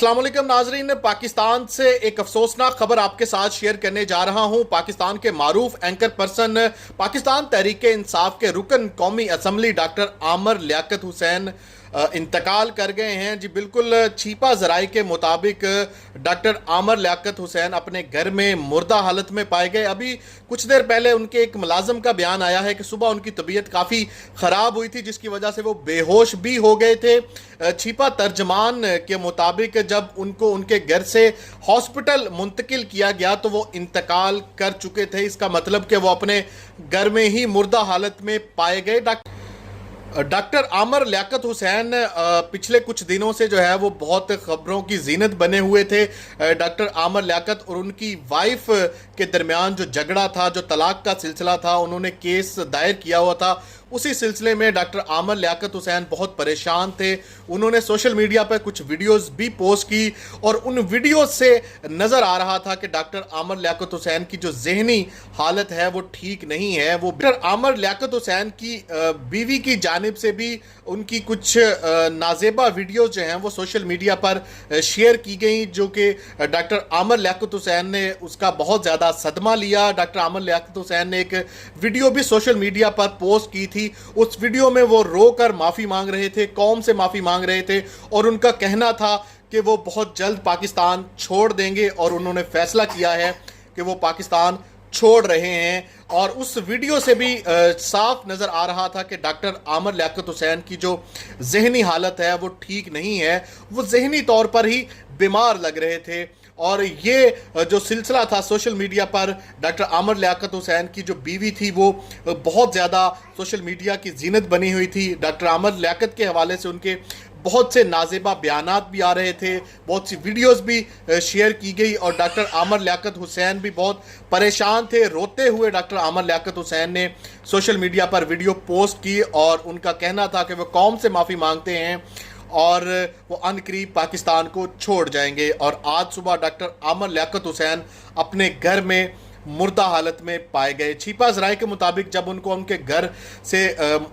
अस्सलाम वालेकुम नाजरीन, पाकिस्तान से एक अफसोसनाक खबर आपके साथ शेयर करने जा रहा हूं। पाकिस्तान के मारूफ एंकर पर्सन, पाकिस्तान तहरीक इंसाफ के रुकन कौमी असम्बली डॉक्टर आमर लियाकत हुसैन इंतकाल कर गए हैं। जी बिल्कुल, छीपा ज़राए के मुताबिक डॉक्टर आमर लियाकत हुसैन अपने घर में मुर्दा हालत में पाए गए। अभी कुछ देर पहले उनके एक मुलाजिम का बयान आया है कि सुबह उनकी तबीयत काफ़ी ख़राब हुई थी, जिसकी वजह से वो बेहोश भी हो गए थे। छीपा तर्जमान के मुताबिक जब उनको उनके घर से हॉस्पिटल मुंतकिल किया गया तो वो इंतकाल कर चुके थे। इसका मतलब कि वो अपने घर में ही मुर्दा हालत में पाए गए। डॉक्टर आमर लियाकत हुसैन पिछले कुछ दिनों से जो है वो बहुत खबरों की जीनत बने हुए थे। डॉक्टर आमर लियाकत और उनकी वाइफ के दरमियान जो झगड़ा था, जो तलाक का सिलसिला था, उन्होंने केस दायर किया हुआ था। उसी सिलसिले में डॉक्टर आमर लियाकत हुसैन बहुत परेशान थे। उन्होंने सोशल मीडिया पर कुछ वीडियोस भी पोस्ट की और उन वीडियोस से नज़र आ रहा था कि डॉक्टर आमर लियाकत हुसैन की जो जहनी हालत है वो ठीक नहीं है। वो डॉक्टर आमर लियाकत हुसैन की बीवी की जानिब से भी उनकी कुछ नाजेबा वीडियोस जो हैं वो सोशल मीडिया पर शेयर की गई, जो कि डॉक्टर आमर लियाकत हुसैन ने उसका बहुत ज़्यादा सदमा लिया। डॉक्टर आमर लियाकत हुसैन ने एक वीडियो भी सोशल मीडिया पर पोस्ट की थी। उस वीडियो में वो रो कर माफ़ी मांग रहे थे, कौम से माफ़ी मांग रहे थे और उनका कहना था कि वो बहुत जल्द पाकिस्तान छोड़ देंगे और उन्होंने फैसला किया है कि वो पाकिस्तान छोड़ रहे हैं। और उस वीडियो से भी साफ नज़र आ रहा था कि डॉक्टर आमर लियाकत हुसैन की जो जहनी हालत है वो ठीक नहीं है, वो जहनी तौर पर ही बीमार लग रहे थे। और ये जो सिलसिला था सोशल मीडिया पर, डॉक्टर आमर लियाकत हुसैन की जो बीवी थी वो बहुत ज़्यादा सोशल मीडिया की जीनत बनी हुई थी। डॉक्टर आमर लियाकत के हवाले से उनके बहुत से नाजेबा बयानात भी आ रहे थे, बहुत सी वीडियोस भी शेयर की गई और डॉक्टर आमर लियाकत हुसैन भी बहुत परेशान थे। रोते हुए डॉक्टर आमर लियाकत हुसैन ने सोशल मीडिया पर वीडियो पोस्ट की और उनका कहना था कि वो कौम से माफ़ी मांगते हैं और वो अनकरीब पाकिस्तान को छोड़ जाएंगे। और आज सुबह डॉक्टर आमर लियाकत हुसैन अपने घर में मुर्दा हालत में पाए गए। छीपा ज़राए के मुताबिक जब उनको उनके घर से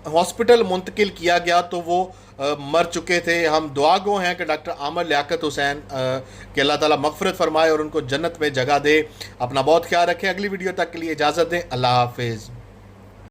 हॉस्पिटल मुंतकिल किया गया तो वो मर चुके थे। हम दुआ गो हैं कि डॉक्टर आमर लियाकत हुसैन के अल्लाह ताला मग़फ़िरत फरमाए और उनको जन्नत में जगह दे। अपना बहुत ख्याल रखें। अगली वीडियो तक के लिए इजाज़त दें। अल्लाह हाफिज़।